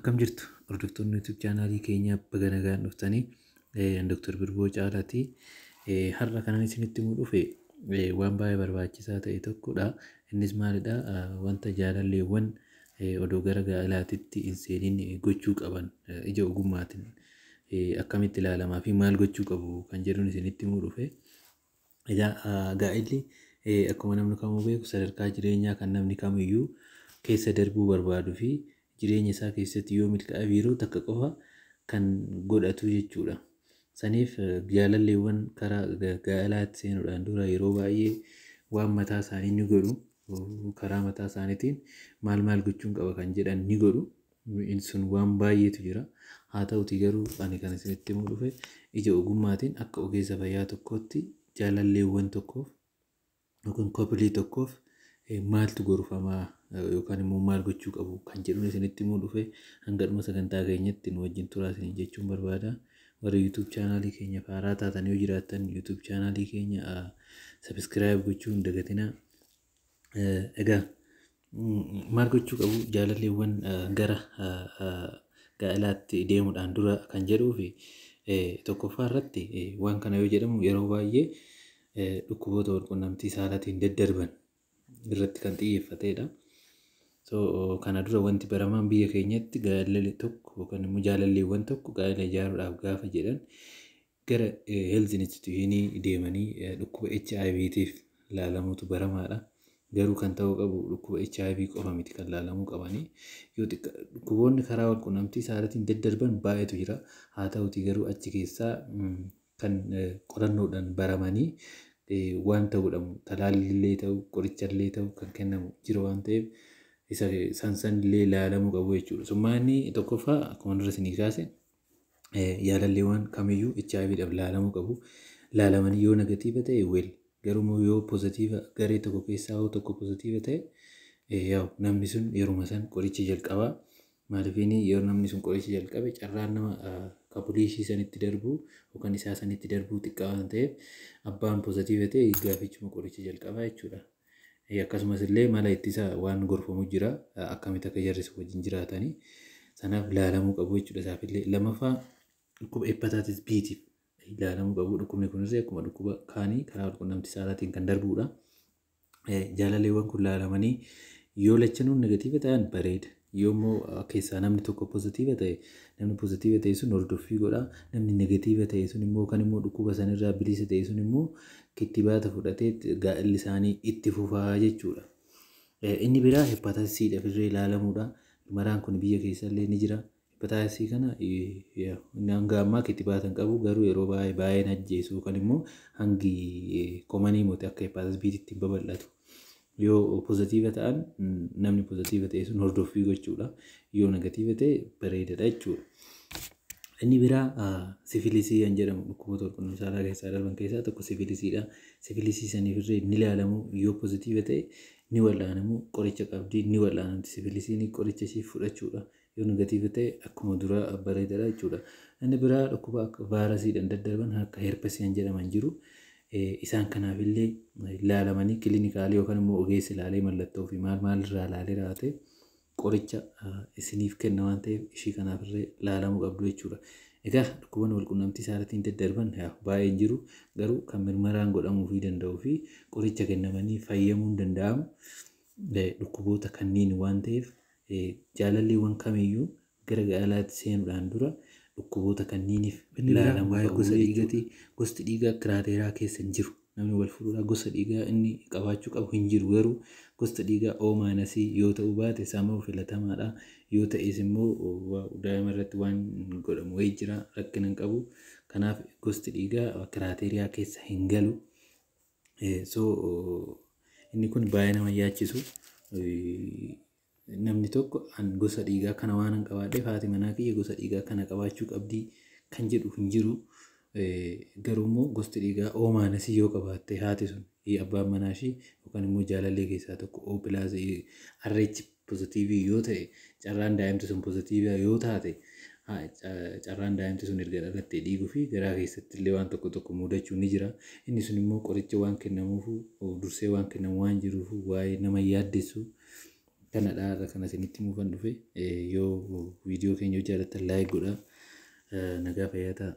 Akkam jirtu hordoftoonni YouTube chaanaalii keenya baga nagaan dhuftanii Dr. Birboo Caalaati. Har'a kanan isinitti himuu dhufe waan baay'ee barbaachisaa ta'e tokkodha. Innis maalidha? Wanta jaalalleewwan odoo gara gaa'elaatitti hin seeniin gochuu qaban ija ogummaatiin akkamitti ilaalamaa fi maal gochuu qabu kan jedhuun isinitti himuu dhufe. Gaa'elli akkuma namni kamuu beeku sadarkaa jireenyaa kan namni kamiyyuu keessa darbuu barbaaduu fi jireenya isaa keessatti yoo milkaa'e yeroo takka qofa kan godhatu jechuudha. Saniif jaalalleewwan karaa gaa'elaatti seenuudhaan dura yeroo baay'ee waan mataa isaanii ni godhu. Karaa mataa isaaniitiin maal gochuun qaba kan jedhan ni godhu. Sun waan baay'eetu jira. Haa ta'uti garuu ani kan isinitti himuu dhufe ija ogummaatiin akka ogeessa fayyaa tokkootti jaalalleewwan tokkoof yookaan koppilii tokkoof maaltu gorfamaa yookaan immoo maal gochuu qabu kan jedhuun isinitti himuu dhufe. Hanga dhuma sagantaa keenyatti nu wajjin turaa isiniin jechuun barbaada. Warra YouTube chaanaalii keenya haaraa taatan yoo jiraattan YouTube chaanaalii keenya subscribe gochuu hin dagatinaa. Egaa maal gochuu qabu jaalalleewwan gara gaa'elaatti deemuudhaan dura kan jedhuu fi tokkoffaa irratti waan kana yoo jedhamu yeroo baay'ee dhukkuboota walqunnamtii saalaatiin daddarban irratti kan xiyyeeffatedha. Kana dura wanti baramaan biyya keenyatti gaa'elli tokko yookaan immoo jaalalleewwan tokko gaa'ela ijaaruudhaaf gaafa jedhan gara health institutionii deemanii dhukkuba HIVtiif ilaalamuutu baramaadha. Garuu kan ta'uu qabu dhukkuba HIV qofa miti kan ilaalamuu qabanii. Dhukkuboonni karaa walqunnamtii saalaatiin daddarban baay'eetu jira. Haa ta'uti garuu achi keessaa kan qorannoodhaan baramanii waan ta'uudhamu talaallillee ta'u qorichallee ta'u kan kennamu jira waan ta'eef isa sanillee ilaalamuu qabu jechuudha. Summaanni tokkoffaa akkuma dura isinii kaase jaalalleewwan kamiyyuu HIVdhaaf ilaalamuu qabu. Ilaalamanii yoo negatiiva ta'e weel garuu yoo pozitiiva garee tokko keessaa yoo tokko pozitiiva ta'e namni sun yeruma san qoricha jalqabaa. Maaliifini yeroo namni sun qoricha jalqabe carraan nama kapuliishii sanitti darbuu yookaan isaa sanitti darbuu xiqqaa waan ta'eef abbaan pozitiiva ta'e gaafichuma qoricha jalqabaa jechuudha. Akkasumas illee mala ittisa waan gorfamu jira akkamitti akka jarris wajjin jiraatanii sanaaf ilaalamuu qabu jechuudha. Isaaf illee lamaffaa dhukkuba hepatitis B'tiif ilaalamuu qabu. Dhukkubni kunis akkuma dhukkuba kaanii karaa walqunnamtii saalaatiin kan darbudha. Jaalalleewwan kun ilaalamanii yoo lachanuu negatiiva ta'an bareeda. Yoommoo keessaa namni tokko pozitiiva ta'e namni pozitiiva ta'e sun hordoffii godha. Namni negatiiva ta'e sun immoo kan immoo dhukkuba sanirraa bilisa ta'e sun immoo kittibaata fudhatee gaa'elli isaanii itti fufaa jechuudha. Inni biraa hepatitis irree ilaalamuudha. Maraan kun biyya keessallee ni jira. Hepatitis kana hanga ammaa kittibaata hin qabu garuu yeroo baay'ee ajjeesu kan immoo hangi komanii mootii akka hepatitis B'titti hin babal'atu. Yoo pozitiiva ta'an namni pozitiiva ta'e sun hordoffii gochuudha. Yoo negatiiva ta'e bareedadha jechuudha. Inni biraa sifilisii kan jedhamu dhukkuboota walqunnamtii saalaa keessaa darban keessaa tokko sifilisiidha. Sifilisii saniif irree ni ilaalamu. Yoo pozitiiva ta'e ni wal'aanamu. Qoricha qabdii ni wal'aanamti. Sifilisiin qoricha ishee fudhachuudha. Yoo negatiiva ta'e akkuma dura bareedadha jechuudha. Inni biraa dhukkuba akka vaayirasiidhaan daddarban akka herpesii kan jedhaman jiru. Isaan kanaaf illee ilaalamanii kilinikaalii yookaan immoo ogeessi ilaalee mallattoo fi maal irraa ilaalee raate qoricha isiniif kenna waan ta'eef ishii kanaaf illee ilaalamuu qabdu jechuudha. Egaa dhukkuboonni walqunnamtii saalaatiin daddarban baay'een jiru garuu kan mirmaraan godhamuu danda'uu fi qoricha kennamanii fayyamuu danda'amu dhukkuboota kanneen waan ta'eef jaalalleewwan kamiyyuu gara gaa'elaatti seenuudhaan dura dhukkuboota kanniiniif ilaalamu gosa dhiigaati. Gosti dhiigaa kiraateeraa keessa hin jiru. Namni wal fuudhuudha gosa dhiigaa inni qabaachuu qabu hin jiru garuu gosta dhiigaa O- yoo ta'uu baate sammuu filatamaadha. Yoo ta'es immoo daa'ima irratti waan godhamu wayii jira rakkina hin qabu. Kanaaf gosti dhiigaa kiraateeraa keessa hin galu. Inni kun baay'ee nama yaachisu. Namni tokko gosa dhiigaa kana waan hin qabaadheef haati manaa kiyya gosa dhiigaa kana qabaachuu qabdii kan jedhu hin jiru. Garuu immoo gosti dhiigaa O- yoo qabaatte haati sun abbaan manaa ishii yookaan immoo jaalallee keessaa tokko O+ RH pozitiivii yoo ta'e carraan daa'imti sun pozitiivii yoo taate carraan daa'imti sun erga dhalattee dhiiguu fi garaa keessatti illee waan tokko mudachuu ni jira. Inni sun immoo qoricha waan kennamuuf dursee waan kennamu waan jiruuf waa'ee nama yaaddessu. kanadha irra kana isinitti muufan dhufe yoo viidiyoo keenya jaallattan laayik godhaa nagaa fayyaa ta'a.